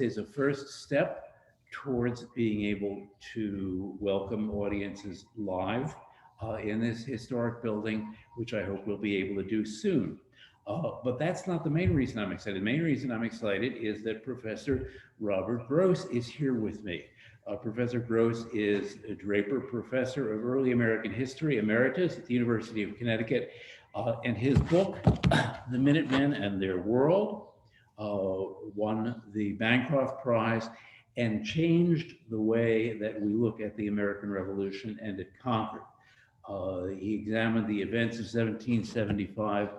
this is a first step towards being able to welcome audiences live in this historic building, which I hope we'll be able to do soon. But that's not the main reason I'm excited. The main reason I'm excited is that Professor Robert Gross is here with me. Professor Gross is a Draper Professor of Early American History, Emeritus at the University of Connecticut. And his book, The Minutemen and Their World, won the Bancroft Prize and changed the way that we look at the American Revolution and at Concord. He examined the events of 1775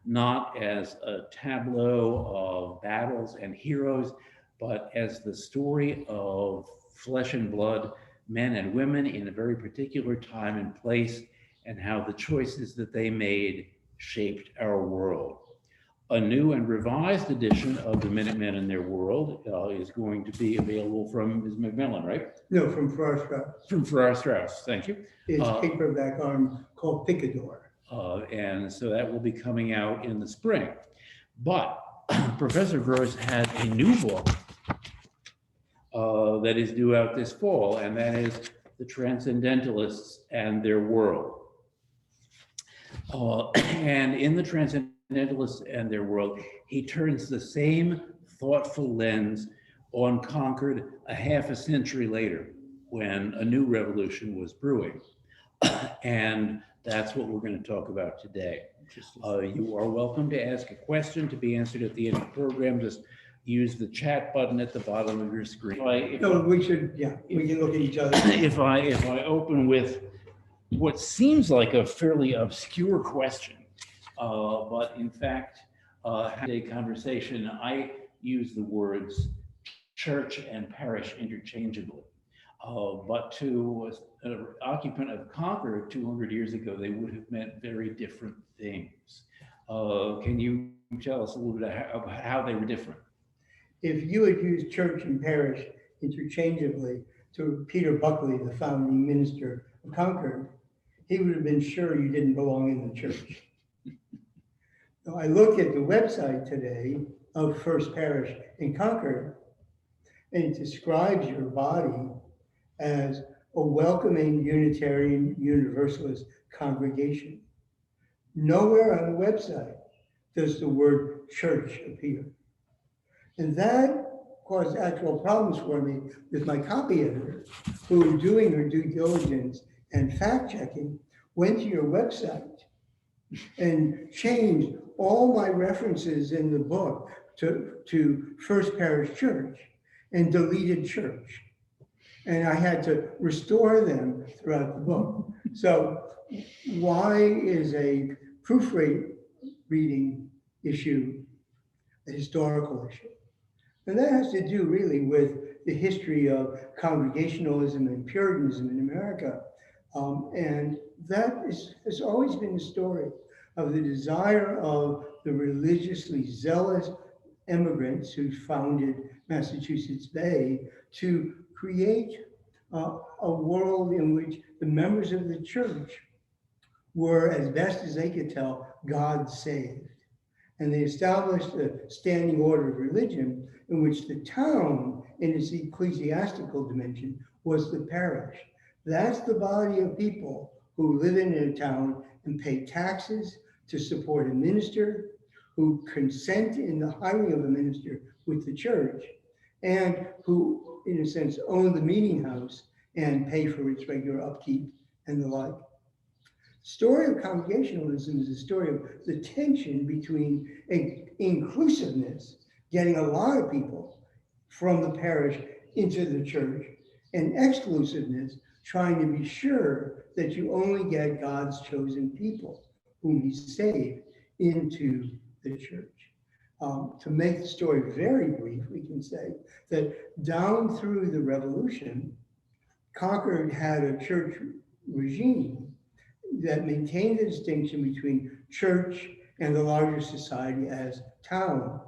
not as a tableau of battles and heroes, but as the story of flesh and blood, men and women in a very particular time and place, and how the choices that they made shaped our world. A new and revised edition of The Minutemen and Their World is going to be available from Ms. McMillan, right? No, from Farrar Straus. From Farrar Straus, thank you. It's paperback called Picador. And so that will be coming out in the spring. But Professor Gross had a new book that is due out this fall, and that is The Transcendentalists and Their World. And in The Transcendentalists and Their World, he turns the same thoughtful lens on Concord a half a century later, when a new revolution was brewing. And that's what we're going to talk about today. You are welcome to ask a question to be answered at the end of the program. Just use the chat button at the bottom of your screen. We can look at each other. If I open with what seems like a fairly obscure question, but in fact, had a conversation, I use the words church and parish interchangeably. But to an occupant of Concord 200 years ago, they would have meant very different things. Can you tell us a little bit about how they were different? If you had used church and parish interchangeably to Peter Buckley, the founding minister of Concord, he would have been sure you didn't belong in the church. So I looked at the website today of First Parish in Concord, and it describes your body as a welcoming Unitarian Universalist congregation. Nowhere on the website does the word church appear. And that caused actual problems for me with my copy editor, who was doing her due diligence and fact checking, went to your website and changed all my references in the book to First Parish Church and deleted church. And I had to restore them throughout the book. So why is a proofreading issue a historical issue? And that has to do really with the history of Congregationalism and Puritanism in America. And that has always been the story of the desire of the religiously zealous immigrants who founded Massachusetts Bay to create a world in which the members of the church were, as best as they could tell, God saved. And they established a standing order of religion in which the town, in its ecclesiastical dimension, was the parish. That's the body of people who live in a town and pay taxes to support a minister, who consent in the hiring of a minister with the church, and who, in a sense, own the meeting house and pay for its regular upkeep and the like. The story of Congregationalism is a story of the tension between inclusiveness, getting a lot of people from the parish into the church, and exclusiveness, trying to be sure that you only get God's chosen people, whom he saved, into the church. To make the story very brief, we can say that down through the Revolution, Concord had a church regime that maintained the distinction between church and the larger society as town.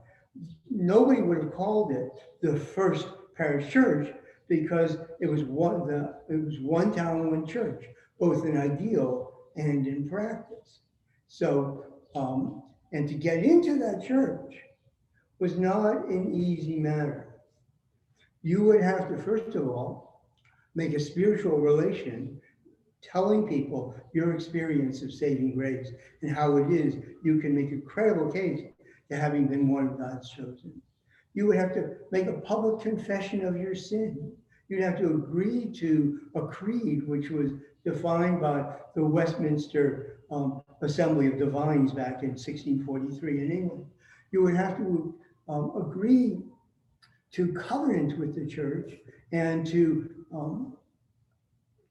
Nobody would have called it the First Parish Church because it was one town, one church, both in ideal and in practice. So, and to get into that church was not an easy matter. you would have to, first of all, make a spiritual relation, telling people your experience of saving grace and how it is you can make a credible case to having been one of God's chosen. You would have to make a public confession of your sin. You'd have to agree to a creed which was defined by the Westminster Assembly of Divines back in 1643 in England. You would have to agree to covenant with the church and to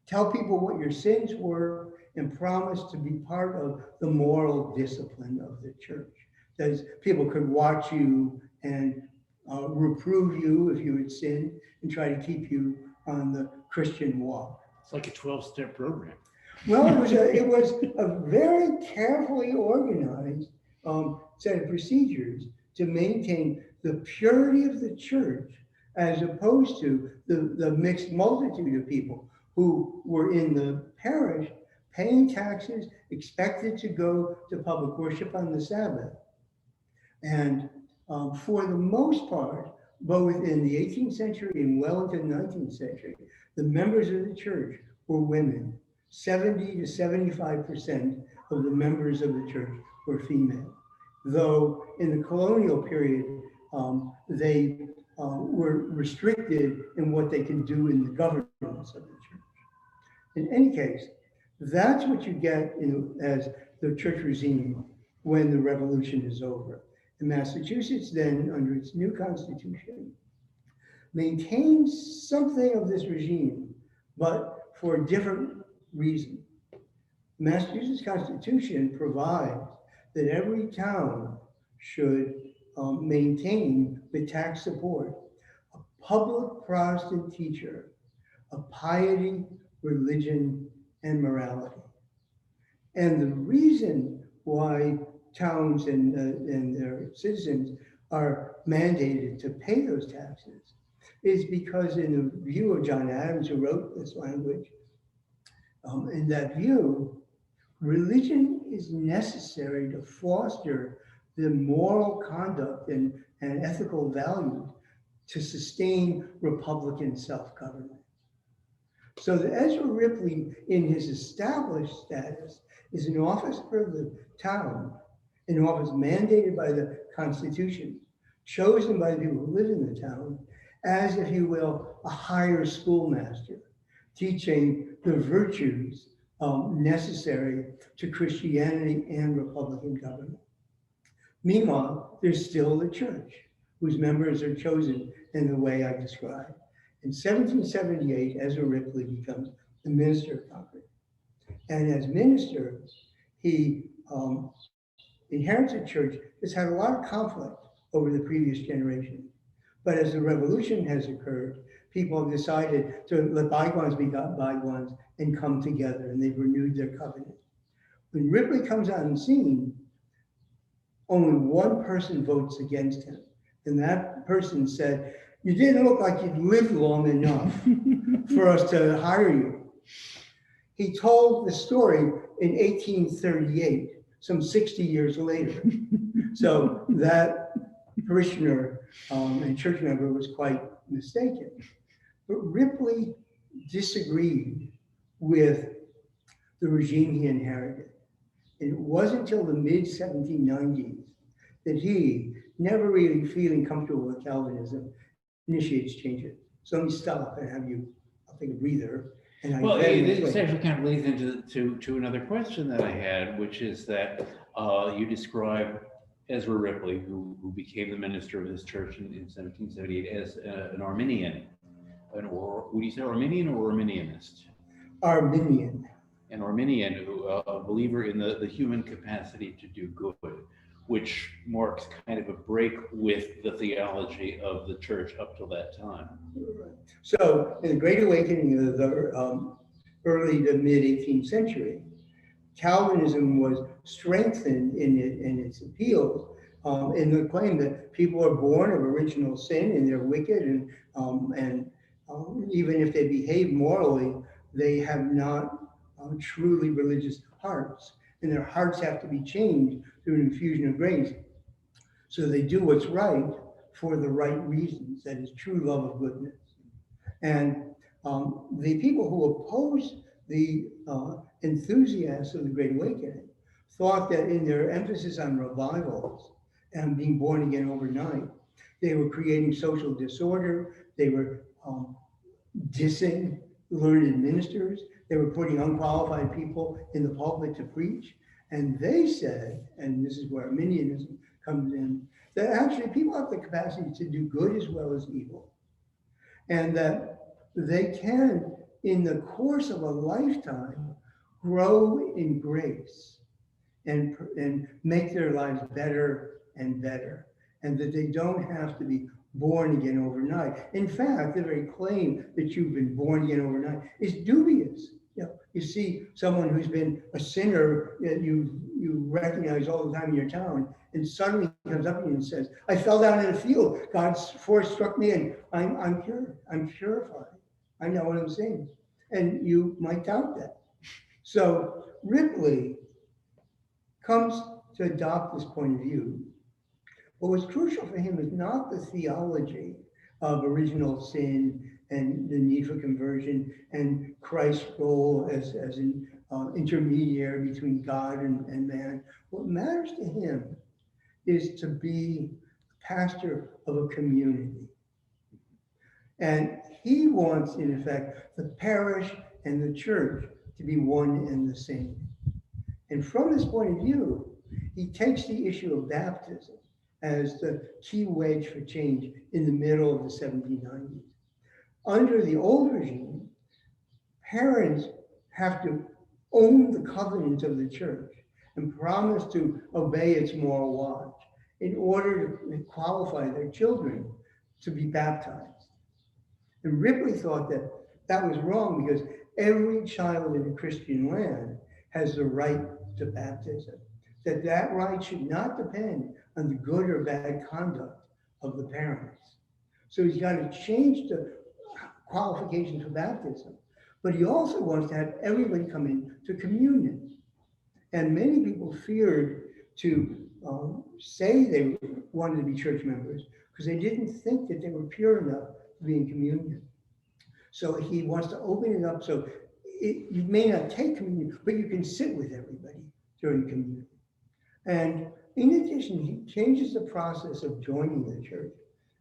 tell people what your sins were and promise to be part of the moral discipline of the church. That is, people could watch you and reprove you if you had sinned and try to keep you on the Christian walk. It's like a 12-step program. Well, it was a very carefully organized set of procedures to maintain the purity of the church, as opposed to the mixed multitude of people who were in the parish paying taxes, expected to go to public worship on the Sabbath. And for the most part, both in the 18th century and well into the 19th century, the members of the church were women. 70 to 75% of the members of the church were female. Though in the colonial period, they were restricted in what they could do in the governance of the church. In any case, that's what you get as the church regime when the revolution is over. And Massachusetts then, under its new constitution, maintains something of this regime, but for a different reason. The Massachusetts Constitution provides that every town should maintain, with tax support, a public Protestant teacher of piety, religion, and morality. And the reason why towns and their citizens are mandated to pay those taxes is because, in the view of John Adams, who wrote this language, in that view, religion is necessary to foster the moral conduct and ethical values to sustain Republican self-government. So that Ezra Ripley, in his established status, is an office for the town, an office mandated by the Constitution, chosen by the people who live in the town, as, if you will, a higher schoolmaster, teaching the virtues necessary to Christianity and Republican government. Meanwhile, there's still the church, whose members are chosen in the way I described. In 1778, Ezra Ripley becomes the minister of Concord. And as minister, he inherits a church that's had a lot of conflict over the previous generation. But as the revolution has occurred, people have decided to let bygones be bygones and come together, and they've renewed their covenant. When Ripley comes on the scene, only one person votes against him. And that person said, "You didn't look like you'd lived long enough for us to hire you." He told the story in 1838, some 60 years later. So that parishioner and church member was quite mistaken. But Ripley disagreed with the regime he inherited. And it wasn't until the mid-1790s that he, never really feeling comfortable with Calvinism, initiates changes. So let me stop and have you, I'll take a breather. And well, this actually kind of leads into another question that I had, which is that you describe Ezra Ripley, who became the minister of this church in 1778, as an Arminian. Would you say Arminian or Arminianist? Arminian. An Arminian, a believer in the human capacity to do good, which marks kind of a break with the theology of the church up till that time. So in the Great Awakening of the early to mid-18th century, Calvinism was strengthened in its appeals in the claim that people are born of original sin and they're wicked, and even if they behave morally, they have not truly religious hearts, and their hearts have to be changed through an infusion of grace so they do what's right for the right reasons, that is true love of goodness. And the people who opposed the enthusiasts of the Great Awakening thought that in their emphasis on revivals and being born again overnight, they were creating social disorder, they were dissing learned ministers, they were putting unqualified people in the pulpit to preach. And they said, and this is where Arminianism comes in, that actually people have the capacity to do good as well as evil. And that they can, in the course of a lifetime, grow in grace and make their lives better and better. And that they don't have to be born again overnight. In fact, the very claim that you've been born again overnight is dubious. You see someone who's been a sinner that you recognize all the time in your town, and suddenly comes up to you and says, I fell down in a field, God's force struck me, and I'm cured, I'm purified. I know what I'm saying. And you might doubt that. So Ripley comes to adopt this point of view. But what's crucial for him is not the theology of original sin and the need for conversion and Christ's role as an intermediary between God and man. What matters to him is to be pastor of a community. And he wants, in effect, the parish and the church to be one and the same. And from this point of view, he takes the issue of baptism as the key wedge for change in the middle of the 1790s. Under the old regime, parents have to own the covenant of the church and promise to obey its moral watch in order to qualify their children to be baptized. And Ripley thought that that was wrong because every child in a Christian land has the right to baptism, that right should not depend on the good or bad conduct of the parents. So he's got to change the qualifications for baptism, but he also wants to have everybody come in to communion. And many people feared to say they wanted to be church members because they didn't think that they were pure enough to be in communion. So he wants to open it up so you may not take communion, but you can sit with everybody during communion. And in addition, he changes the process of joining the church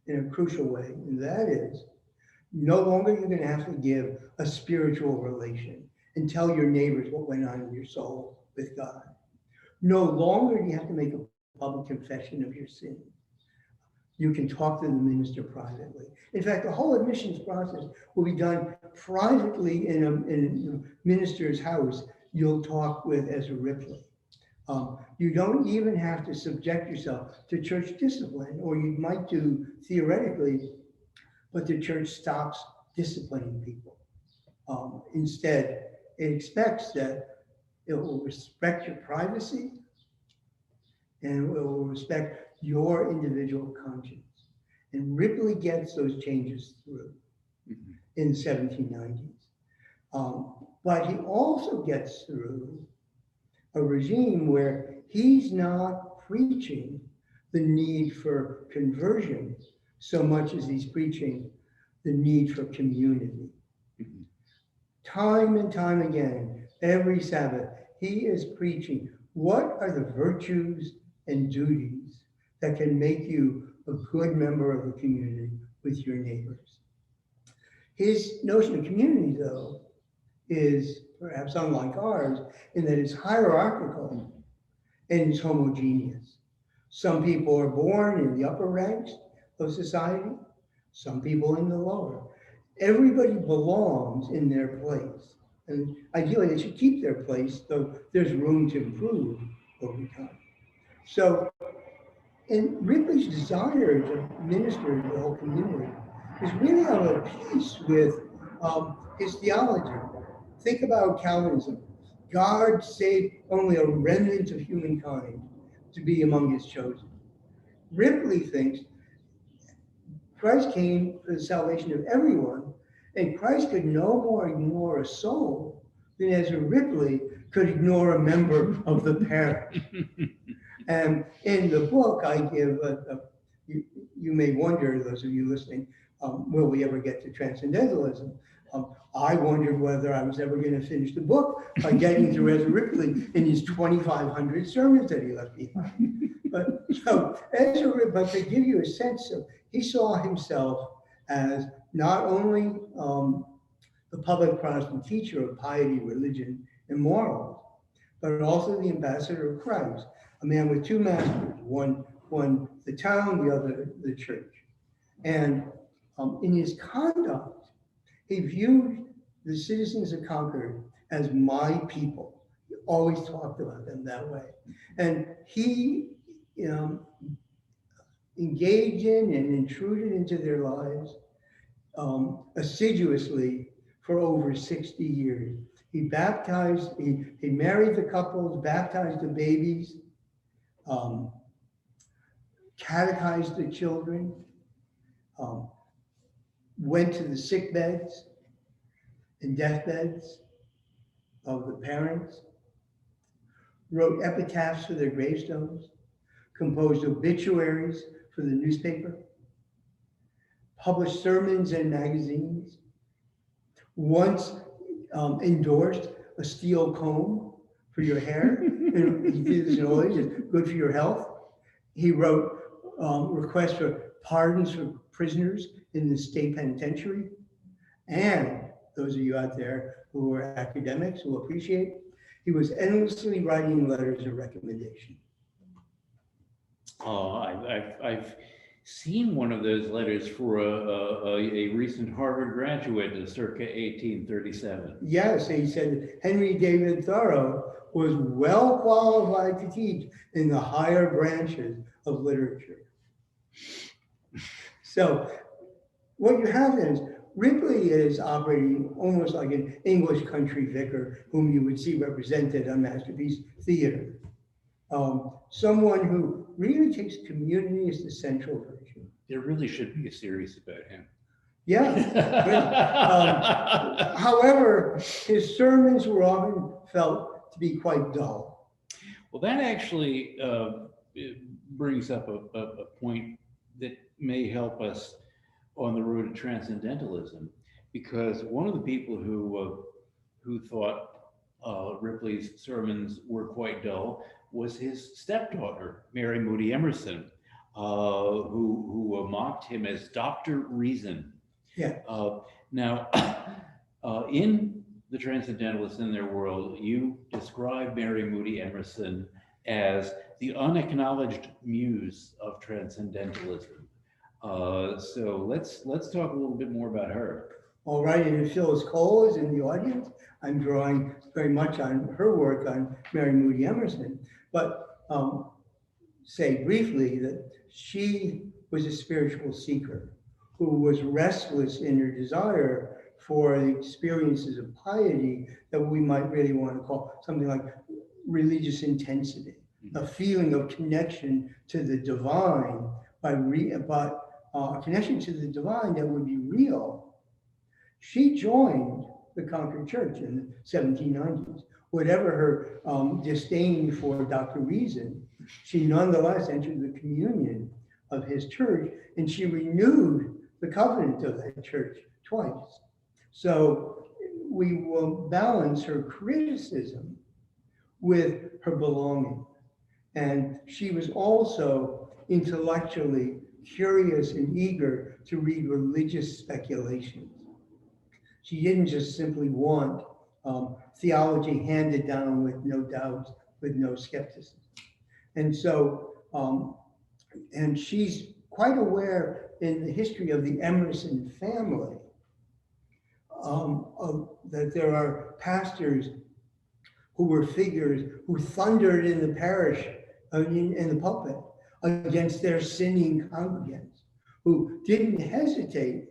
in a crucial way, and that is, no longer you're going to have to give a spiritual relation and tell your neighbors what went on in your soul with God. No longer do you have to make a public confession of your sin. You can talk to the minister privately. In fact, the whole admissions process will be done privately in a minister's house. You'll talk with Ezra Ripley. You don't even have to subject yourself to church discipline, or you might do theoretically, but the church stops disciplining people. Instead, it expects that it will respect your privacy and it will respect your individual conscience. And Ripley gets those changes through in the 1790s. But he also gets through a regime where he's not preaching the need for conversion so much as he's preaching the need for community. Time and time again, every Sabbath, he is preaching what are the virtues and duties that can make you a good member of the community with your neighbors. His notion of community, though, is perhaps unlike ours in that it's hierarchical and it's homogeneous. Some people are born in the upper ranks of society, some people in the lower. Everybody belongs in their place. And ideally, they should keep their place, though there's room to improve over time. So, and Ripley's desire to minister to the whole community is really of a piece with his theology. Think about Calvinism. God saved only a remnant of humankind to be among his chosen. Ripley thinks Christ came for the salvation of everyone, and Christ could no more ignore a soul than Ezra Ripley could ignore a member of the parish. And in the book, I give you may wonder, those of you listening, will we ever get to Transcendentalism? I wondered whether I was ever going to finish the book by getting to Ezra Ripley in his 2,500 sermons that he left behind. But so Ezra, but to give you a sense of, he saw himself as not only the public Protestant teacher of piety, religion, and morals, but also the ambassador of Christ, a man with two masters, one the town, the other the church. And in his conduct, he viewed the citizens of Concord as my people. He always talked about them that way. And he engaged in and intruded into their lives assiduously for over 60 years. He baptized, he married the couples, baptized the babies, catechized the children, went to the sick beds and deathbeds of the parents, wrote epitaphs for their gravestones, composed obituaries for the newspaper, published sermons in magazines, once endorsed a steel comb for your hair. He did this in old age, it's good for your health. He wrote requests for pardons for prisoners in the state penitentiary. And those of you out there who are academics will appreciate, he was endlessly writing letters of recommendation. Oh, I've seen one of those letters for a recent Harvard graduate in circa 1837. Yes, he said Henry David Thoreau was well qualified to teach in the higher branches of literature. So what you have is Ripley is operating almost like an English country vicar whom you would see represented on Masterpiece Theater. Someone who really takes community as the central virtue. There really should be a series about him. Yeah. However, his sermons were often felt to be quite dull. Well, that actually brings up a point that may help us on the road to Transcendentalism, because one of the people who thought Ripley's sermons were quite dull was his stepdaughter, Mary Moody Emerson, who mocked him as Dr. Reason. Yeah. Now, in the Transcendentalists in their world, you describe Mary Moody Emerson as the unacknowledged muse of Transcendentalism. So let's talk a little bit more about her. All right, and if Phyllis Cole is in the audience, I'm drawing very much on her work on Mary Moody Emerson, but say briefly that she was a spiritual seeker who was restless in her desire for the experiences of piety that we might really want to call something like religious intensity, a feeling of connection to the divine, but a connection to the divine that would be real. She joined the Concord Church in the 1790s. Whatever her disdain for Dr. Reason, she nonetheless entered the communion of his church, and she renewed the covenant of that church twice. So we will balance her criticism with her belonging. And she was also intellectually curious and eager to read religious speculations. She didn't just simply want theology handed down with no doubts, with no skepticism. And so, and she's quite aware in the history of the Emerson family that there are pastors who were figures who thundered in the parish, in the pulpit, against their sinning congregants, who didn't hesitate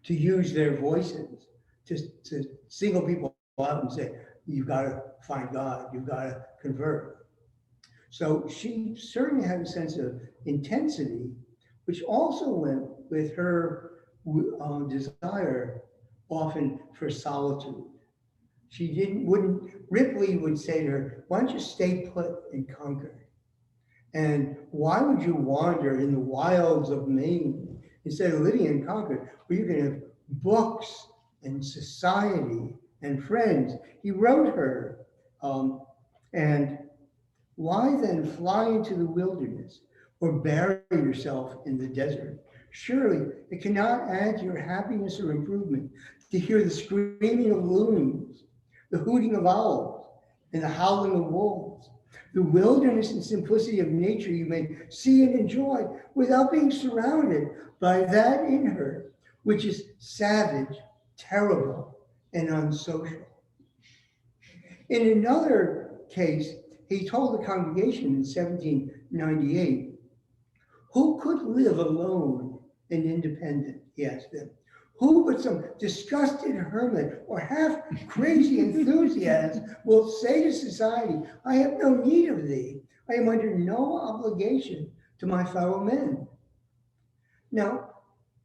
to use their voices to single people out and say, you've got to find God, you've got to convert. So she certainly had a sense of intensity, which also went with her desire often for solitude. Ripley would say to her, why don't you stay put in Concord? And why would you wander in the wilds of Maine instead of living in Concord, where you can have books and society and friends? He wrote her. And why then fly into the wilderness or bury yourself in the desert? Surely it cannot add to your happiness or improvement to hear the screaming of loons, the hooting of owls, and the howling of wolves. The wilderness and simplicity of nature you may see and enjoy without being surrounded by that in her, which is savage, terrible, and unsocial. In another case, he told the congregation in 1798, who could live alone and independent? He asked them. Who but some disgusted hermit or half crazy enthusiast will say to society, I have no need of thee. I am under no obligation to my fellow men. Now,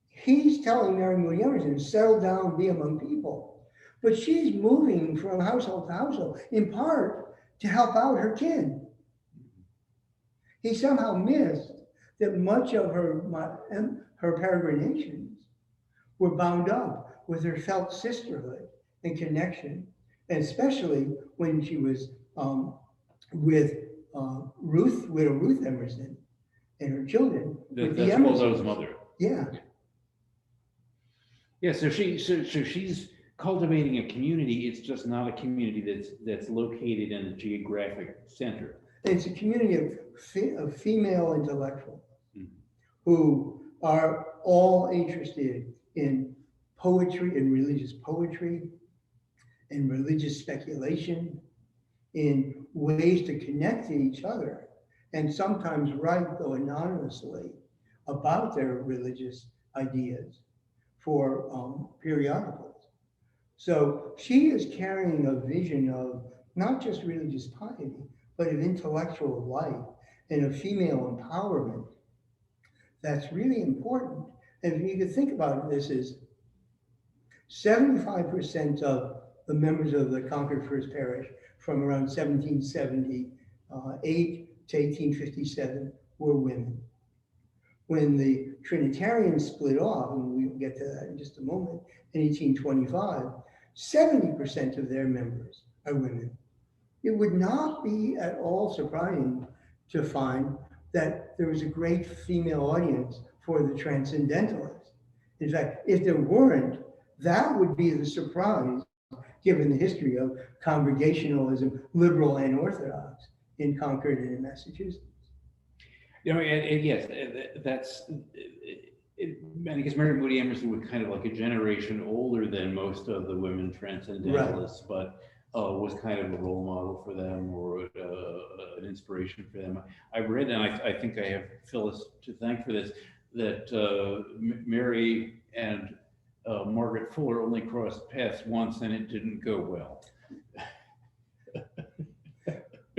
he's telling Mary Moody Emerson to settle down and be among people. But she's moving from household to household, in part to help out her kin. He somehow missed that much of her peregrinations were bound up with her felt sisterhood and connection, and especially when she was with widow Ruth Emerson and her children. That's Waldo's mother. Yeah. Yeah, so she's cultivating a community. It's just not a community that's located in a geographic center. It's a community of female intellectuals who are all interested in poetry and religious poetry and religious speculation, in ways to connect to each other, and sometimes write, though anonymously, about their religious ideas for periodicals. So she is carrying a vision of not just religious piety, but of intellectual life and of female empowerment. That's really important. And if you could think about this, is 75% of the members of the Concord First Parish from around 1778 to 1857 were women. When the Trinitarians split off, and we'll get to that in just a moment, in 1825, 70% of their members are women. It would not be at all surprising to find that there was a great female audience for the Transcendentalists. In fact, if there weren't, that would be the surprise, given the history of Congregationalism, liberal and Orthodox, in Concord and in Massachusetts. You know, and yes, that's, I guess Mary Moody Emerson was kind of like a generation older than most of the women Transcendentalists, right, but was kind of a role model for them, or an inspiration for them. I read, and I think I have Phyllis to thank for this, that Mary and Margaret Fuller only crossed paths once, and it didn't go well.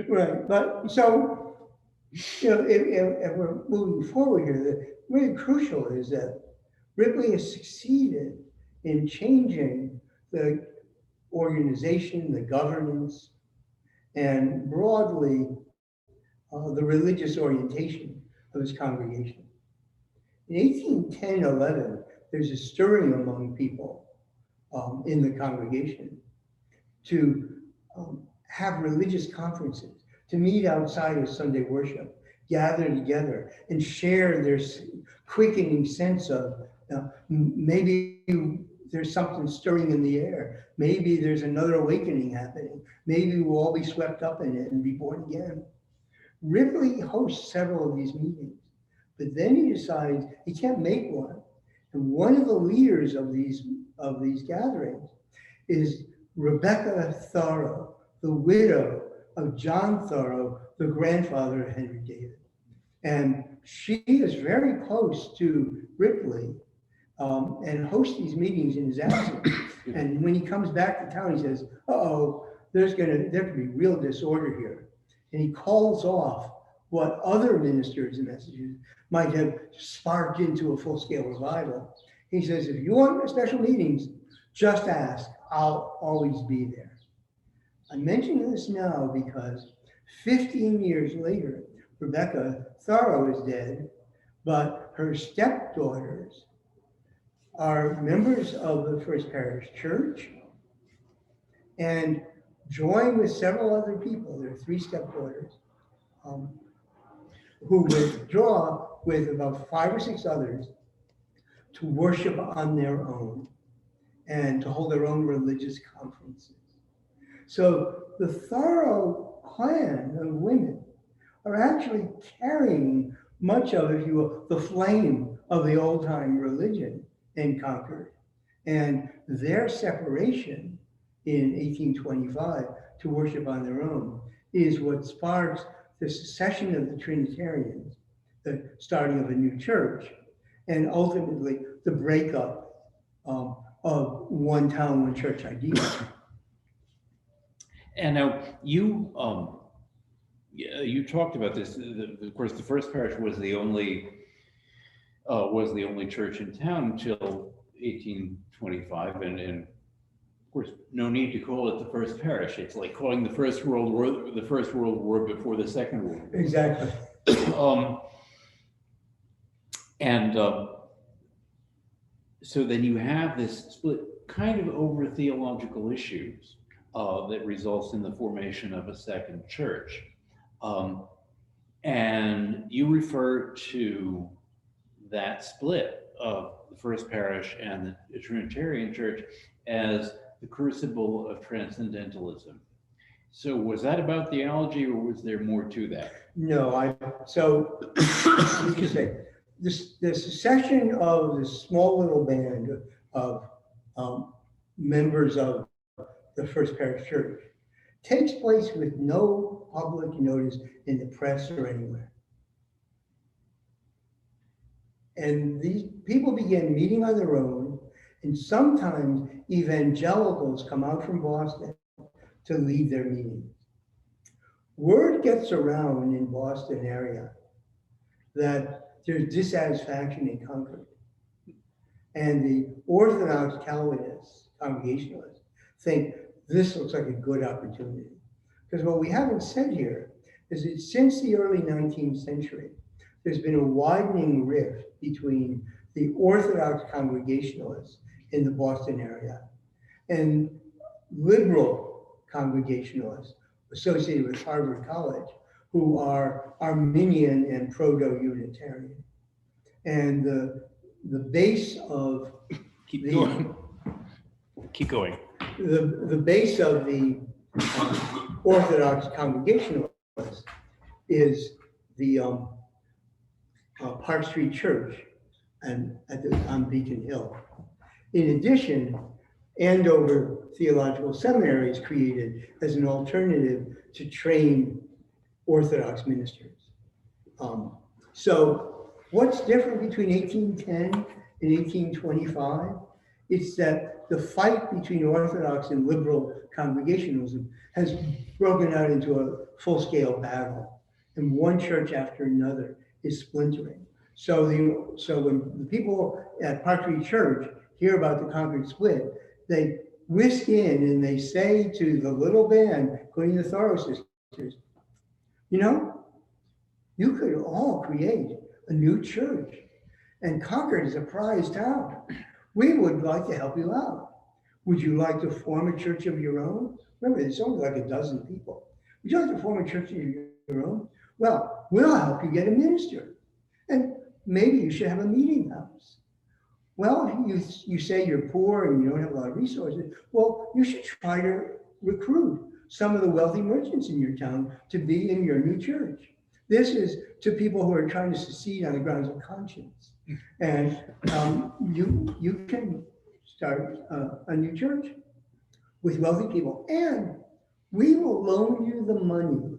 Right, but so, you know, if we're moving forward here, the really crucial is that Ripley has succeeded in changing the organization, the governance, and broadly the religious orientation of his congregation. In 1810-11, there's a stirring among people in the congregation to have religious conferences, to meet outside of Sunday worship, gather together and share their quickening sense of maybe there's something stirring in the air. Maybe there's another awakening happening. Maybe we'll all be swept up in it and be born again. Ripley hosts several of these meetings, but then he decides he can't make one. And one of the leaders of these gatherings is Rebecca Thoreau, the widow of John Thoreau, the grandfather of Henry David. And she is very close to Ripley and hosts these meetings in his absence. And when he comes back to town, he says, uh-oh, there could be real disorder here. And he calls off what other ministers in Massachusetts might have sparked into a full-scale revival. He says, if you want special meetings, just ask, I'll always be there. I'm mentioning this now because 15 years later, Rebecca Thorough is dead, but her stepdaughters are members of the First Parish Church and join with several other people. There are 3 stepdaughters who withdraw with about 5 or 6 others to worship on their own and to hold their own religious conferences. So the Thorough clan of women are actually carrying much of, if you will, the flame of the old-time religion in Concord. And their separation in 1825 to worship on their own is what sparks the secession of the Trinitarians, the starting of a new church, and ultimately the breakup of one town, one church idea. And now you talked about this. Of course, the First Parish was the only church in town until 1825, and of course, no need to call it the First Parish. It's like calling the First World War before the Second World War. Exactly. So then you have this split kind of over theological issues that results in the formation of a second church. And you refer to that split of the First Parish and the Trinitarian Church as the crucible of Transcendentalism. So was that about theology, or was there more to that? No, so let me say, the secession of this small little band of members of the First Parish Church takes place with no public notice in the press or anywhere. And these people begin meeting on their own, and sometimes evangelicals come out from Boston to lead their meetings. Word gets around in Boston area that there's dissatisfaction in Concord. And the Orthodox Calvinists, Congregationalists, think this looks like a good opportunity. Because what we haven't said here is that since the early 19th century, there's been a widening rift between the Orthodox Congregationalists in the Boston area and liberal Congregationalists associated with Harvard College, who are Arminian and proto-Unitarian. And the base of Keep going. The base of the Orthodox Congregationalists is the Park Street Church and on Beacon Hill. In addition, Andover Theological Seminary is created as an alternative to train Orthodox ministers. So what's different between 1810 and 1825? It's that the fight between Orthodox and liberal Congregationalism has broken out into a full-scale battle, and one church after another is splintering. So when the people at Park Street Church hear about the Concord split, they whisk in and they say to the little band, including the Thorough sisters, you know, you could all create a new church, and Concord is a prize town. We would like to help you out. Would you like to form a church of your own? Remember, there's only like a dozen people. Would you like to form a church of your own? Well, we'll help you get a minister. And maybe you should have a meeting house. Well, you say you're poor and you don't have a lot of resources. Well, you should try to recruit some of the wealthy merchants in your town to be in your new church. This is to people who are trying to secede on the grounds of conscience. And you can start a new church with wealthy people, and we will loan you the money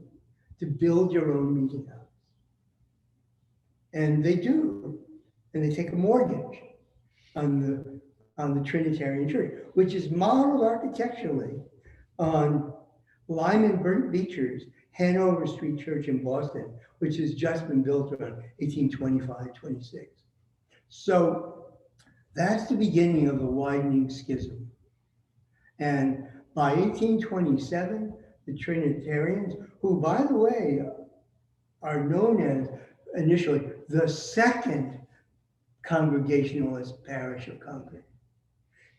to build your own meeting house. And they do, and they take a mortgage on the Trinitarian Church, which is modeled architecturally on Lyman Beecher's Hanover Street Church in Boston, which has just been built around 1825-26. So that's the beginning of the widening schism. And by 1827, the Trinitarians, who, by the way, are known as initially the second Congregationalist parish of Concord.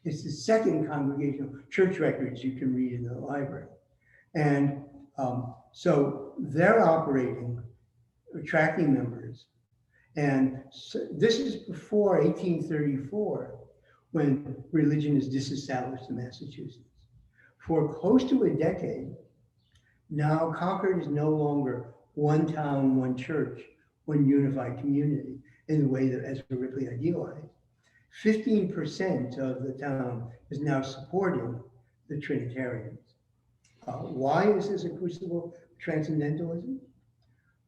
It's the second congregational church records you can read in the library. And so they're operating, attracting members. And so this is before 1834, when religion is disestablished in Massachusetts. For close to a decade, now Concord is no longer one town, one church, one unified community in the way that Ezra Ripley idealized. 15% of the town is now supporting the Trinitarians. Why is this a crucible of transcendentalism?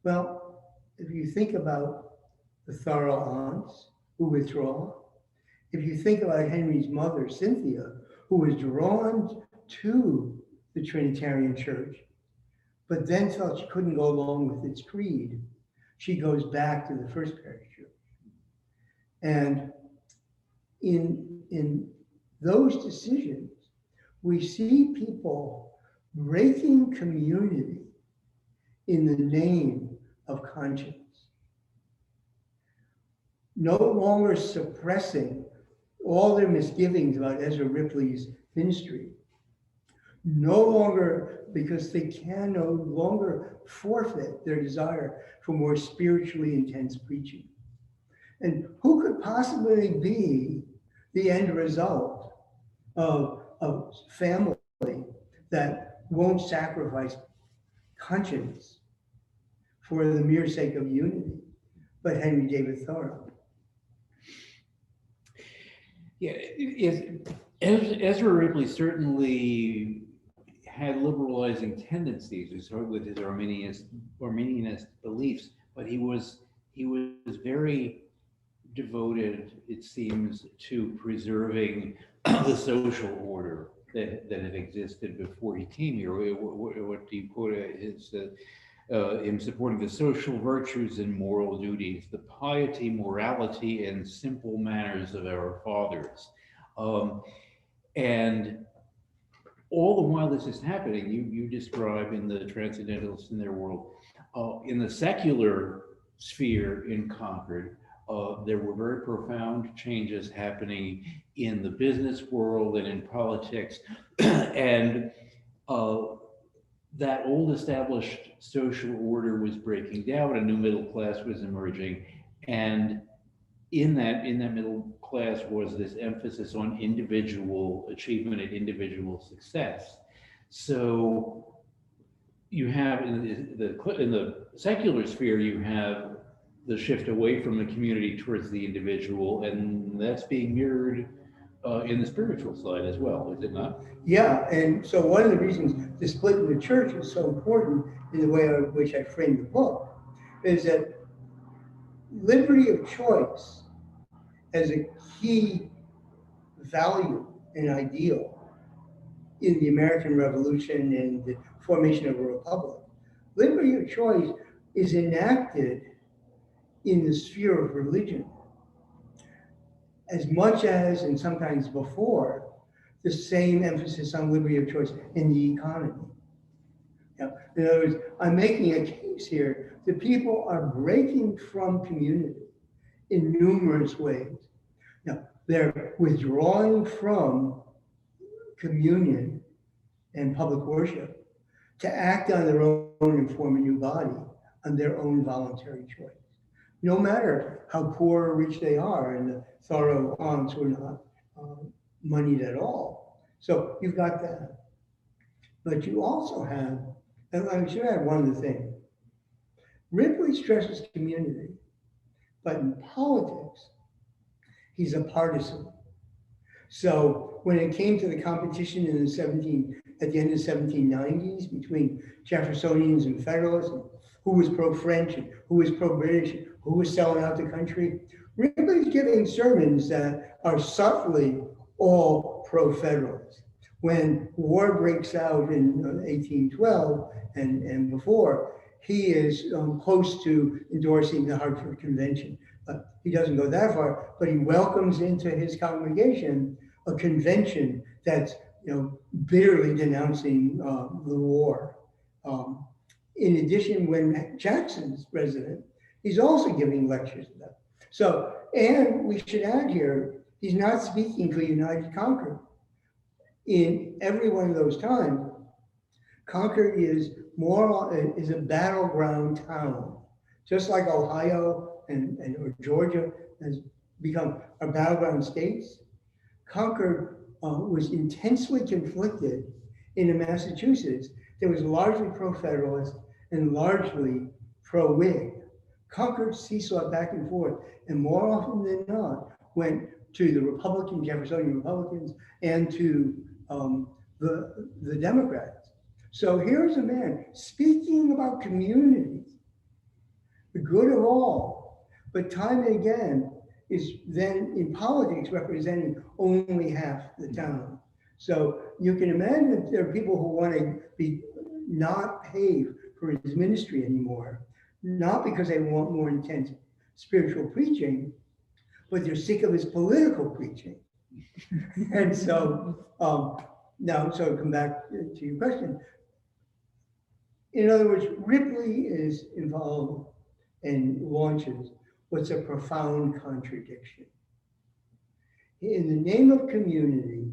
Well, if you think about the Thoreau aunts who withdraw, if you think about Henry's mother, Cynthia, who was drawn to the Trinitarian Church, but then felt she couldn't go along with its creed, she goes back to the First Parish Church. And in those decisions, we see people breaking community in the name of conscience, no longer suppressing all their misgivings about Ezra Ripley's ministry, no longer, because they can no longer forfeit their desire for more spiritually intense preaching. And who could possibly be the end result of a family that won't sacrifice conscience for the mere sake of unity, but Henry David Thoreau? Yeah, Ezra Ripley certainly had liberalizing tendencies with his Arminianist beliefs, but he was very devoted, it seems, to preserving the social order that had existed before he came here. What do you quote? Is him supporting the social virtues and moral duties, the piety, morality, and simple manners of our fathers. And all the while this is happening, you describe in the Transcendentalists in their world, in the secular sphere in Concord, there were very profound changes happening in the business world and in politics. And that old established social order was breaking down, a new middle class was emerging. And in that middle class was this emphasis on individual achievement and individual success. So you have in the secular sphere, you have the shift away from the community towards the individual, and that's being mirrored in the spiritual side as well, is it not? Yeah, and so one of the reasons the split in the church is so important in the way in which I framed the book is that liberty of choice as a key value and ideal in the American Revolution and the formation of a republic. Liberty of choice is enacted in the sphere of religion as much as, and sometimes before, the same emphasis on liberty of choice in the economy. Yeah. In other words, I'm making a case here that people are breaking from community in numerous ways. Now, they're withdrawing from communion and public worship to act on their own and form a new body on their own voluntary choice, no matter how poor or rich they are. And the Thoreau aunts were not moneyed at all. So you've got that. But you also have, and I should add one other thing. Ripley stresses community, but in politics, he's a partisan. So when it came to the competition at the end of the 1790s between Jeffersonians and Federalists, who was pro-French and who was pro-British, who was selling out the country, Ripley's giving sermons that are subtly all pro-Federalist. When war breaks out in 1812 and before, he is close to endorsing the Hartford Convention. He doesn't go that far, but he welcomes into his congregation a convention that's bitterly denouncing the war. in addition, when Jackson's president, he's also giving lectures to them. So, and we should add here, he's not speaking for United Concord. In every one of those times, Concord is a battleground town, just like Ohio and or Georgia has become our battleground states. Concord was intensely conflicted in Massachusetts that was largely pro-federalist and largely pro-Whig. Concord seesawed back and forth, and more often than not, went to the Republican, Jeffersonian Republicans, and to the Democrats. So here's a man speaking about community, the good of all, but time and again is then in politics representing only half the town. So you can imagine that there are people who want to be not paid for his ministry anymore, not because they want more intense spiritual preaching, but they're sick of his political preaching. And so now, so come back to your question. In other words, Ripley is involved and launches what's a profound contradiction. In the name of community,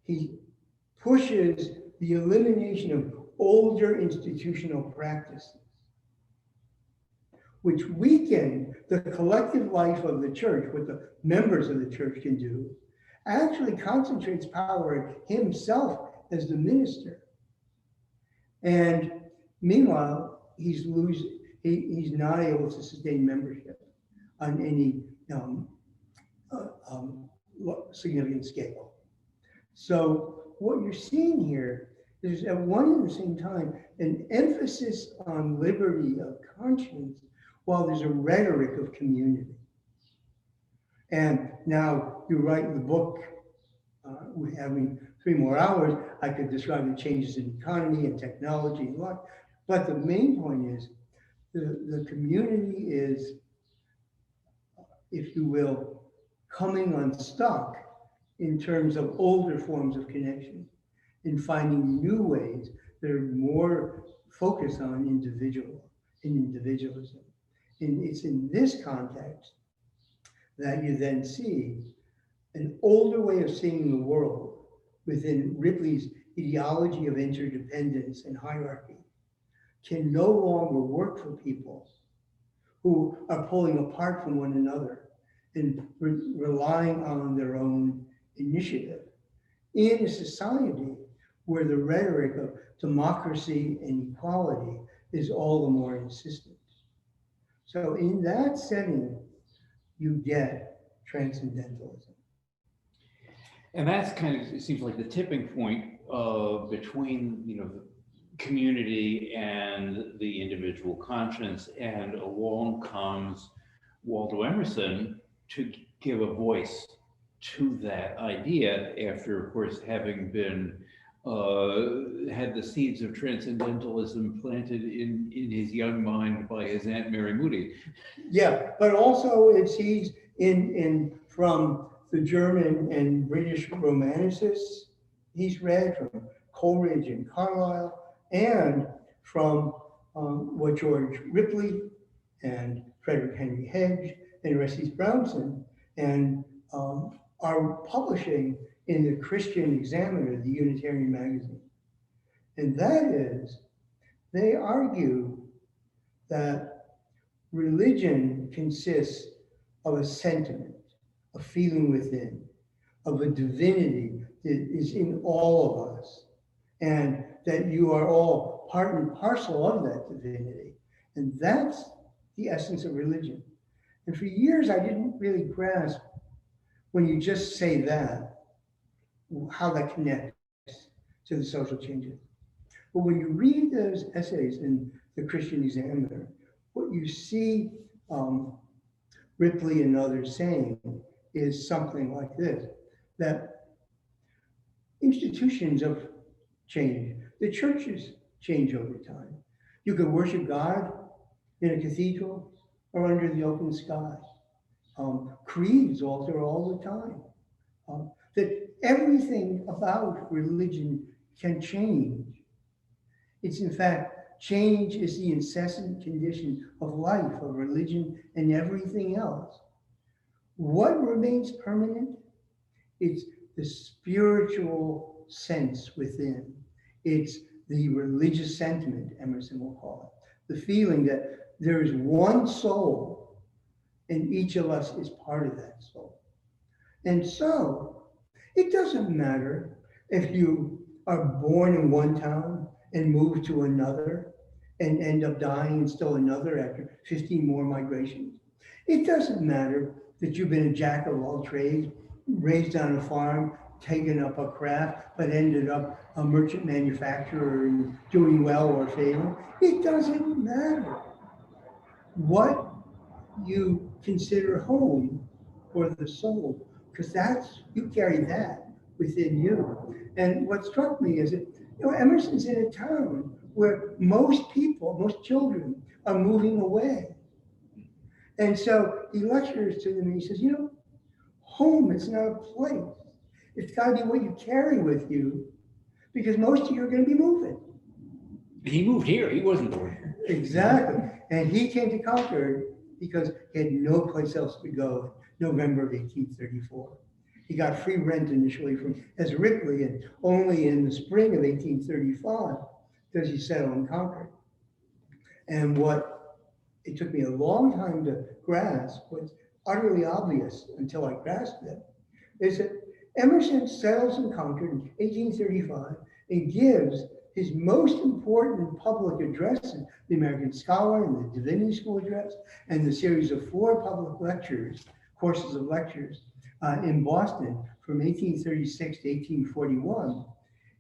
he pushes the elimination of older institutional practices, which weaken the collective life of the church, what the members of the church can do, actually concentrates power in himself as the minister. And meanwhile, he's not able to sustain membership on any significant scale. So what you're seeing here is at one and the same time an emphasis on liberty of conscience while there's a rhetoric of community. And now you write the book, we having 3 more hours, I could describe the changes in economy and technology and what, but the main point is the community is, if you will, coming unstuck in terms of older forms of connection and finding new ways that are more focused on individualism. And it's in this context that you then see an older way of seeing the world within Ripley's ideology of interdependence and hierarchy can no longer work for people who are pulling apart from one another and relying on their own initiative in a society where the rhetoric of democracy and equality is all the more insistent. So in that setting, you get transcendentalism. And that's kind of, it seems like the tipping point between, the community and the individual conscience, and along comes Waldo Emerson to give a voice to that idea after, of course, having been had the seeds of transcendentalism planted in his young mind by his Aunt Mary Moody. Yeah, but also it seeds in from the German and British Romanicists he's read, from Coleridge and Carlyle, and from what George Ripley and Frederick Henry Hedge and Orestes Brownson and are publishing in the Christian Examiner, the Unitarian magazine. And that is, they argue that religion consists of a sentiment, a feeling within, of a divinity that is in all of us, and that you are all part and parcel of that divinity. And that's the essence of religion. And for years, I didn't really grasp, when you just say that, how that connects to the social changes. But when you read those essays in the Christian Examiner, what you see Ripley and others saying is something like this, that institutions of change, the churches change over time. You can worship God in a cathedral or under the open sky. Creeds alter all the time. That everything about religion can change. It's in fact change is the incessant condition of life, of religion, and everything else. What remains permanent? It's the spiritual sense within. It's the religious sentiment, Emerson will call it. The feeling that there is one soul and each of us is part of that soul. And so it doesn't matter if you are born in one town and move to another and end up dying in still another after 15 more migrations. It doesn't matter that you've been a jack of all trades, raised on a farm, taken up a craft, but ended up a merchant manufacturer and doing well or failing. It doesn't matter what you consider home for the soul, because that's, you carry that within you. And what struck me is that, Emerson's in a town where most people, most children are moving away. And so he lectures to them and he says, home is not a place. It's got to be what you carry with you, because most of you are going to be moving. He moved here. He wasn't born here. Exactly. And he came to Concord because he had no place else to go in November of 1834. He got free rent initially from Ezra Ripley, and only in the spring of 1835 does he settle in Concord. And what it took me a long time to grasp, was utterly obvious until I grasped it, is that Emerson settles in Concord in 1835 and gives his most important public addresses, the American Scholar and the Divinity School address, and the series of 4 public lectures, courses of lectures in Boston from 1836 to 1841.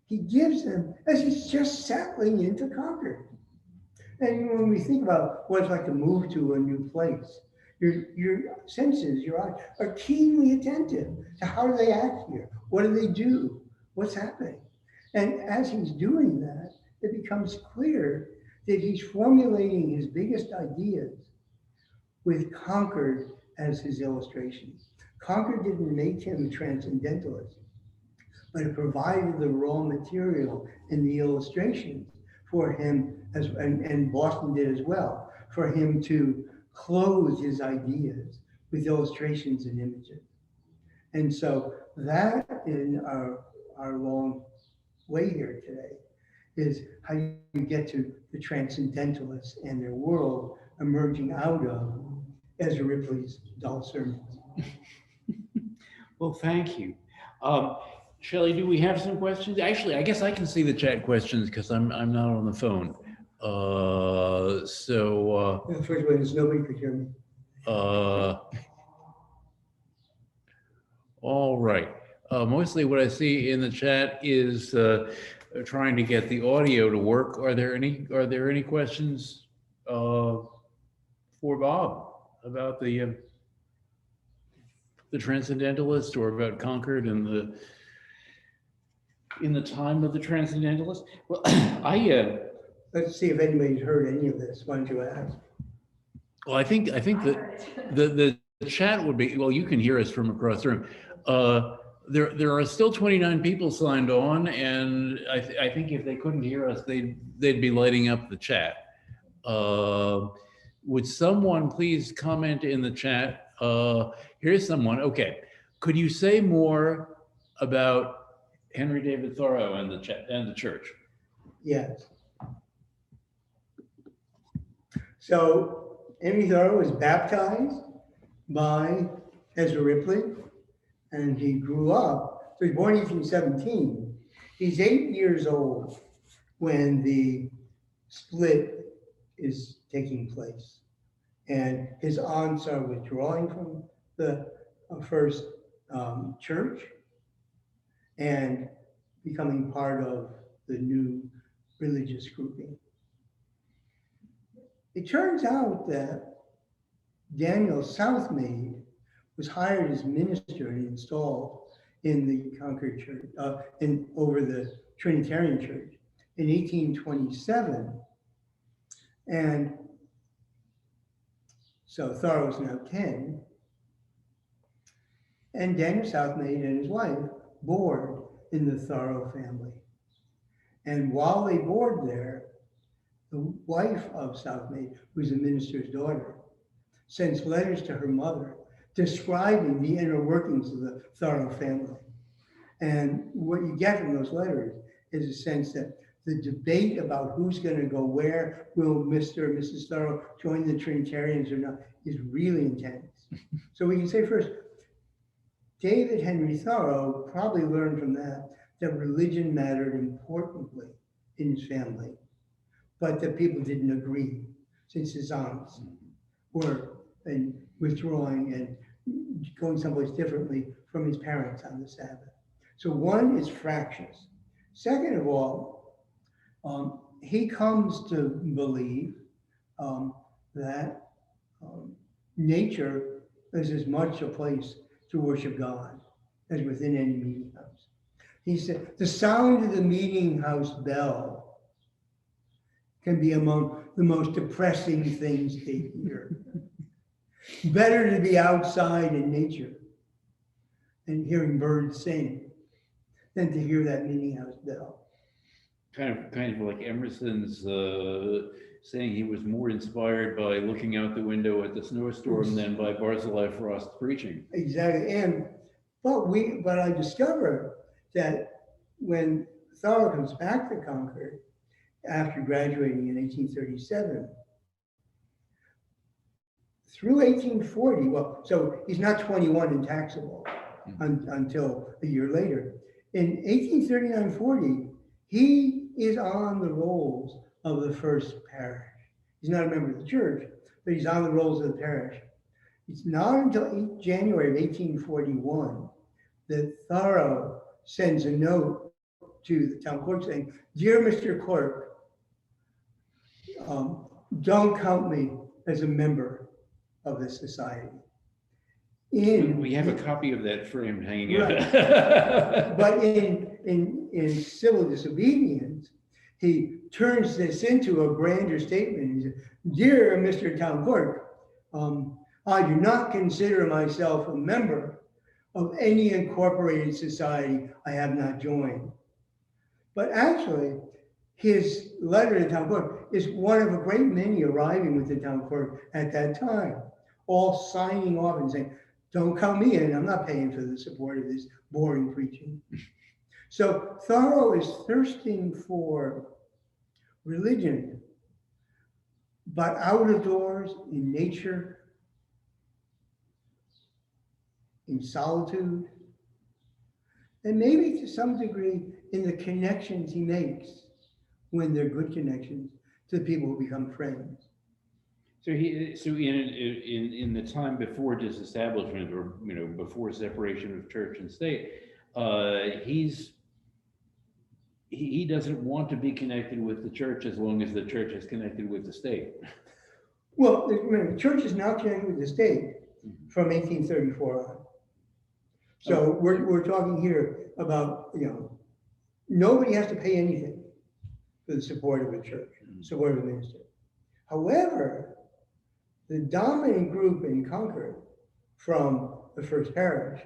He gives them as he's just settling into Concord. And when we think about what it's like to move to a new place, your senses, your eyes are keenly attentive to how do they act here? What do they do? What's happening? And as he's doing that, it becomes clear that he's formulating his biggest ideas with Concord as his illustration. Concord didn't make him a transcendentalist, but it provided the raw material and the illustrations for him, and Boston did as well, for him to clothe his ideas with illustrations and images. And so that, in our long way here today, is how you get to the Transcendentalists and their world emerging out of Ezra Ripley's dull sermons. Well, thank you. Shelley, do we have some questions? Actually, I guess I can see the chat questions because I'm not on the phone. The first one is nobody could hear me. All right. Mostly what I see in the chat is trying to get the audio to work. Are there any questions for Bob about the Transcendentalist, or about Concord and in the time of the Transcendentalists? Well, Let's see if anybody's heard any of this. Why don't you ask? well, I think that the chat would be, well, you can hear us from across the room. There are still 29 people signed on, and I think if they couldn't hear us, they'd be lighting up the chat. Would someone please comment in the chat? Here's someone. Okay, could you say more about Henry David Thoreau and the church? Yes. So Henry Thoreau was baptized by Ezra Ripley, and he grew up. So he was born in 1817. He's 8 years old when the split is taking place, and his aunts are withdrawing from the First Church and becoming part of the new religious grouping. It turns out that Daniel Southmaid was hired as minister and installed in the Concord Church, over the Trinitarian Church in 1827. And so Thoreau's now 10. And Daniel Southmaid and his wife board in the Thoreau family. And while they board there, the wife of Southmead, who's a minister's daughter, sends letters to her mother describing the inner workings of the Thoreau family. And what you get from those letters is a sense that the debate about who's going to go where, will Mr. or Mrs. Thoreau join the Trinitarians or not, is really intense. So we can say first, David Henry Thoreau probably learned from that religion mattered importantly in his family, but that people didn't agree since his aunts were withdrawing and going someplace differently from his parents on the Sabbath. So one is fractious. Second of all, he comes to believe that nature is as much a place to worship God as within any meeting house. He said, the sound of the meeting house bell can be among the most depressing things to hear. Better to be outside in nature and hearing birds sing than to hear that meeting house bell. Kind of like Emerson's saying he was more inspired by looking out the window at the snowstorm than by Barzillai Frost preaching. Exactly. But I discovered that when Thoreau comes back to Concord after graduating in 1837, through 1840, well, so he's not 21 and taxable until a year later. In 1839-40, he is on the rolls of the First Parish. He's not a member of the church, but he's on the rolls of the parish. It's not until January of 1841 that Thoreau sends a note to the town clerk saying, "Dear Mr. Clerk, don't count me as a member of this society." We have a copy of that frame hanging out. Right. But in civil disobedience, he turns this into a grander statement. He says, "Dear Mr. Town Clerk, I do not consider myself a member of any incorporated society I have not joined." But actually, his letter to the town clerk is one of a great many arriving with the town clerk at that time, all signing off and saying, "Don't count me in, I'm not paying for the support of this boring preaching." So Thoreau is thirsting for religion, but out of doors, in nature, in solitude, and maybe to some degree in the connections he makes when they're good connections to the people who become friends. So in the time before disestablishment, or before separation of church and state, he doesn't want to be connected with the church as long as the church is connected with the state. Well, remember, the church is now connected with the state from 1834 on. So we're talking here about, nobody has to pay anything for the support of a church, support of a minister. However, the dominant group in Concord from the First Parish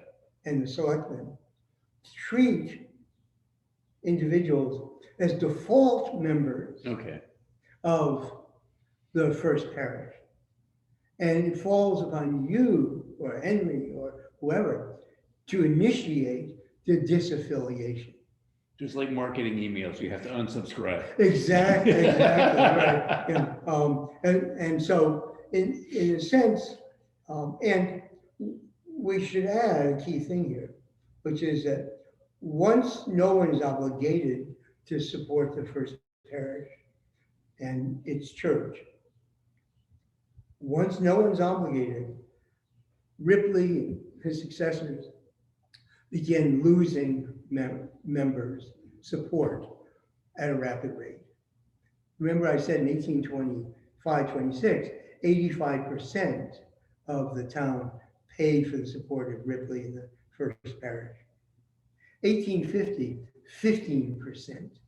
and the selectmen treat individuals as default members of the First Parish. And it falls upon you or Henry or whoever to initiate the disaffiliation. Just like marketing emails, you have to unsubscribe. Exactly, right. And so in a sense, and we should add a key thing here, which is that once no one is obligated to support the First Parish and its church, once no one's obligated, Ripley and his successors began losing members' support at a rapid rate. Remember I said in 1825-26, 85% of the town paid for the support of Ripley in the First Parish. 1850, 15%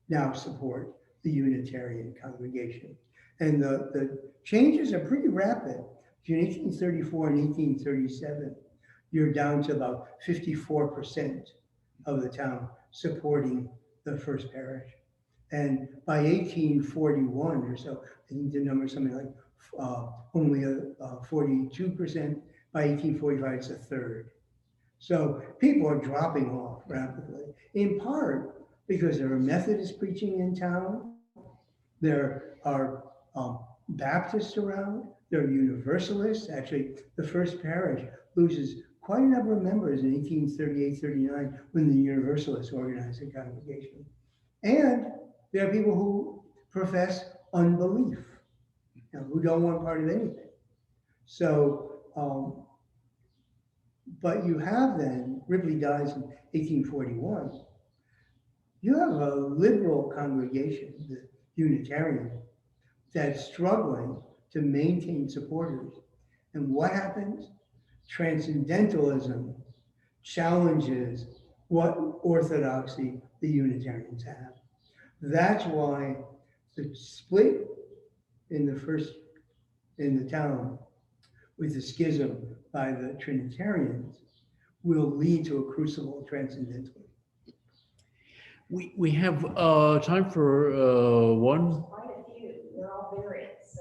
now support the Unitarian congregation. And the changes are pretty rapid. Between 1834 and 1837, you're down to about 54% of the town supporting the First Parish. And by 1841 or so, I think the number is something like only 42%. By 1845, it's a third. So people are dropping off rapidly, in part because there are Methodists preaching in town, there are Baptists around, there are Universalists. Actually, the First Parish loses quite a number of members in 1838-39 when the Universalists organized a congregation. And there are people who profess unbelief, who don't want part of anything. So, but you have then, Ripley dies in 1841, you have a liberal congregation, the Unitarian, that's struggling to maintain supporters. And what happens? Transcendentalism challenges what orthodoxy the Unitarians have. That's why the split in the town with the schism by the Trinitarians will lead to a crucible of transcendentalism. We have time for one. Quite a few. They're all variants.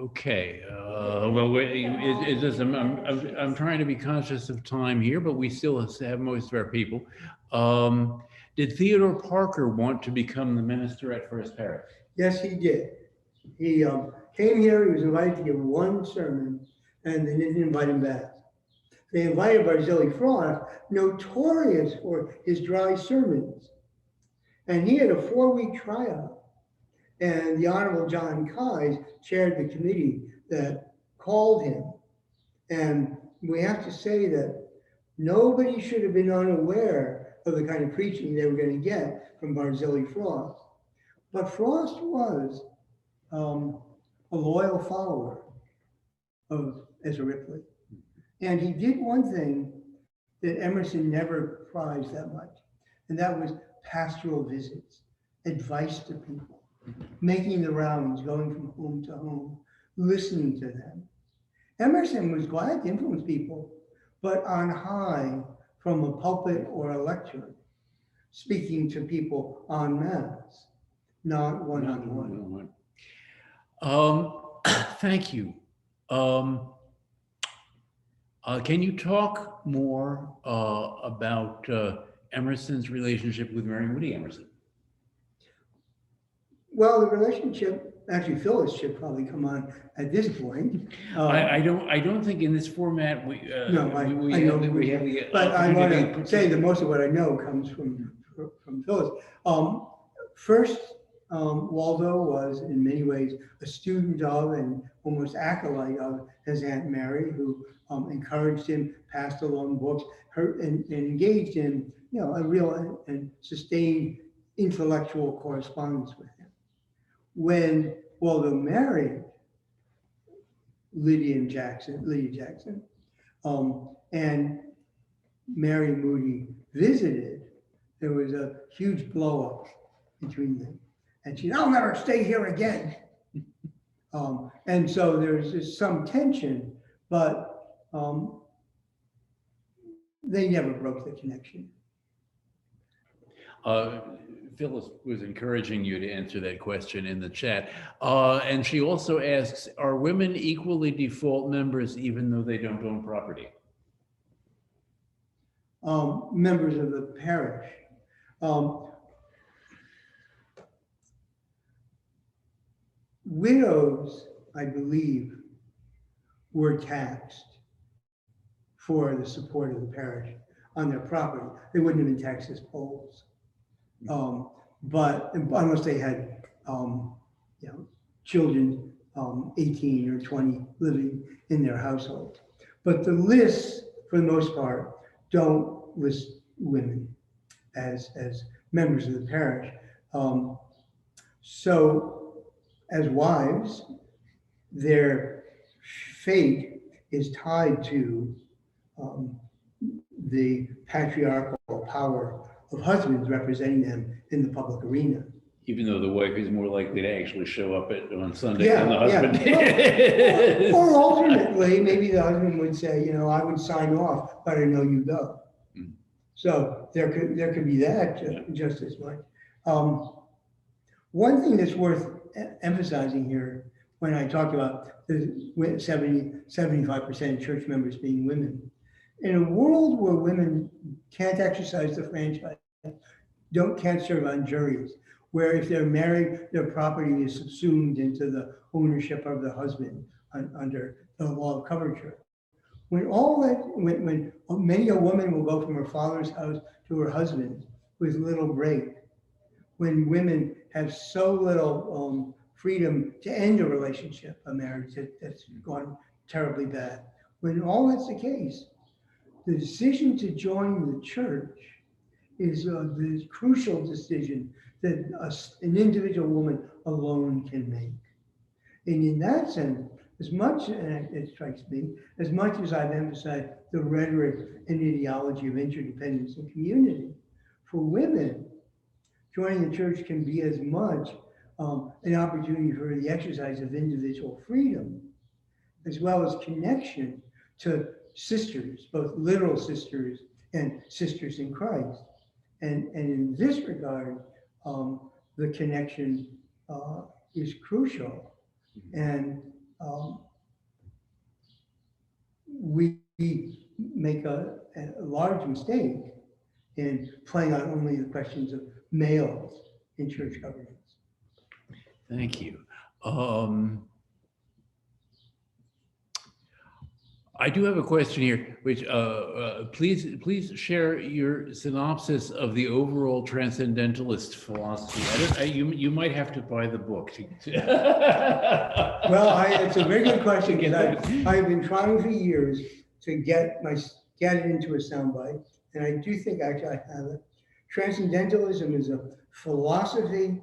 Okay. It's just, I'm trying to be conscious of time here, but we still have most of our people. Did Theodore Parker want to become the minister at First Parish? Yes, he did. He came here, he was invited to give one sermon, and they didn't invite him back. They invited Barzilli Frost, notorious for his dry sermons. And he had a 4-week tryout. And the Honorable John Keyes chaired the committee that called him. And we have to say that nobody should have been unaware of the kind of preaching they were going to get from Barzilli Frost. But Frost was a loyal follower of Ezra Ripley. And he did one thing that Emerson never prized that much, and that was pastoral visits, advice to people, making the rounds, going from home to home, listening to them. Emerson was glad to influence people, but on high from a pulpit or a lecture, speaking to people en masse, not one-on-one. Thank you. Can you talk more about Emerson's relationship with Mary Moody Emerson? Well, the relationship, actually Phyllis should probably come on at this point. I don't think in this format I know, but I want to say that most of what I know comes from Phyllis. First, Waldo was in many ways a student of and almost acolyte of his Aunt Mary, who encouraged him, passed along books, and engaged in a real and sustained intellectual correspondence with him. When Waldo married Lydia Jackson, and Mary Moody visited, there was a huge blow up between them. And she said, "I'll never stay here again." And so there's just some tension, but they never broke the connection. Phyllis was encouraging you to answer that question in the chat. And she also asks, are women equally default members even though they don't own property? Members of the parish. Widows, I believe, were taxed for the support of the parish on their property. They wouldn't have been taxed as Poles. But unless they had children 18 or 20 living in their household. But the lists, for the most part, don't list women as members of the parish. So as wives, their fate is tied to the patriarchal power of husbands representing them in the public arena. Even though the wife is more likely to actually show up on Sunday than the husband. Or alternately, maybe the husband would say, I would sign off, but I know you go. So there could be that just as much. One thing that's worth emphasizing here when I talk about the 75% of church members being women, in a world where women can't exercise the franchise, can't serve on juries, where if they're married, their property is subsumed into the ownership of the husband under the law of coverture. When many a woman will go from her father's house to her husband's with little break, when women have so little freedom to end a relationship, a marriage that's gone terribly bad, when all that's the case, the decision to join the church is the crucial decision that an individual woman alone can make. And in that sense, as much, and it strikes me, as much as I've emphasized the rhetoric and ideology of interdependence and community, for women, joining the church can be as much an opportunity for the exercise of individual freedom, as well as connection to sisters, both literal sisters and sisters in Christ. And in this regard, the connection is crucial. And we make a large mistake in playing on only the questions of males in church governance. Thank you. I do have a question here, which please share your synopsis of the overall Transcendentalist philosophy. You might have to buy the book. Well, it's a very good question, because I've been trying for years to get it into a soundbite, and I do think actually I have it. Transcendentalism is a philosophy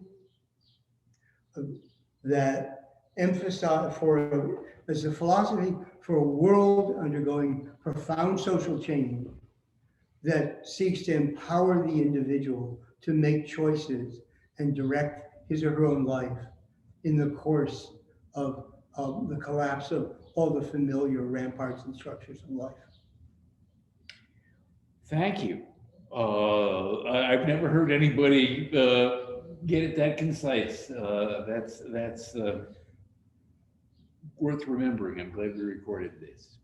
that is a philosophy for a world undergoing profound social change that seeks to empower the individual to make choices and direct his or her own life in the course of the collapse of all the familiar ramparts and structures of life. Thank you. I've never heard anybody get it that concise. That's worth remembering. I'm glad we recorded this.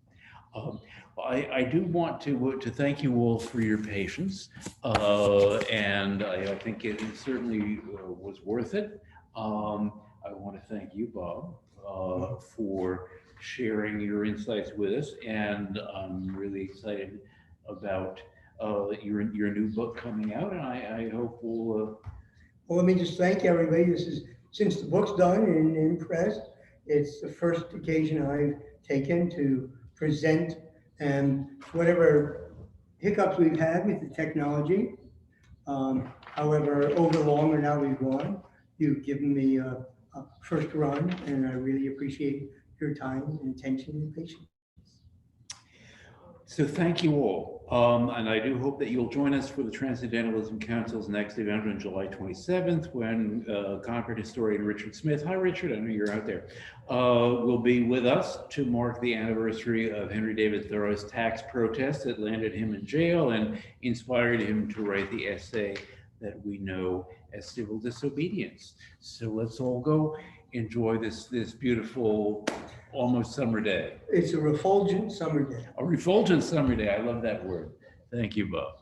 I do want to thank you all for your patience, and I think it certainly was worth it. I want to thank you, Bob, for sharing your insights with us, and I'm really excited about your new book coming out, and I hope we'll. Well, let me just thank everybody. This is, since the book's done and in press, it's the first occasion I've taken to present, and whatever hiccups we've had with the technology, however over long or now we've gone, you've given me a first run, and I really appreciate your time and attention and patience. So thank you all. And I do hope that you'll join us for the Transcendentalism Council's next event on July 27th, when Concord historian Richard Smith, hi Richard, I know you're out there, will be with us to mark the anniversary of Henry David Thoreau's tax protest that landed him in jail and inspired him to write the essay that we know as Civil Disobedience. So let's all go enjoy this beautiful, almost summer day. It's a refulgent summer day. A refulgent summer day. I love that word. Thank you, Bob.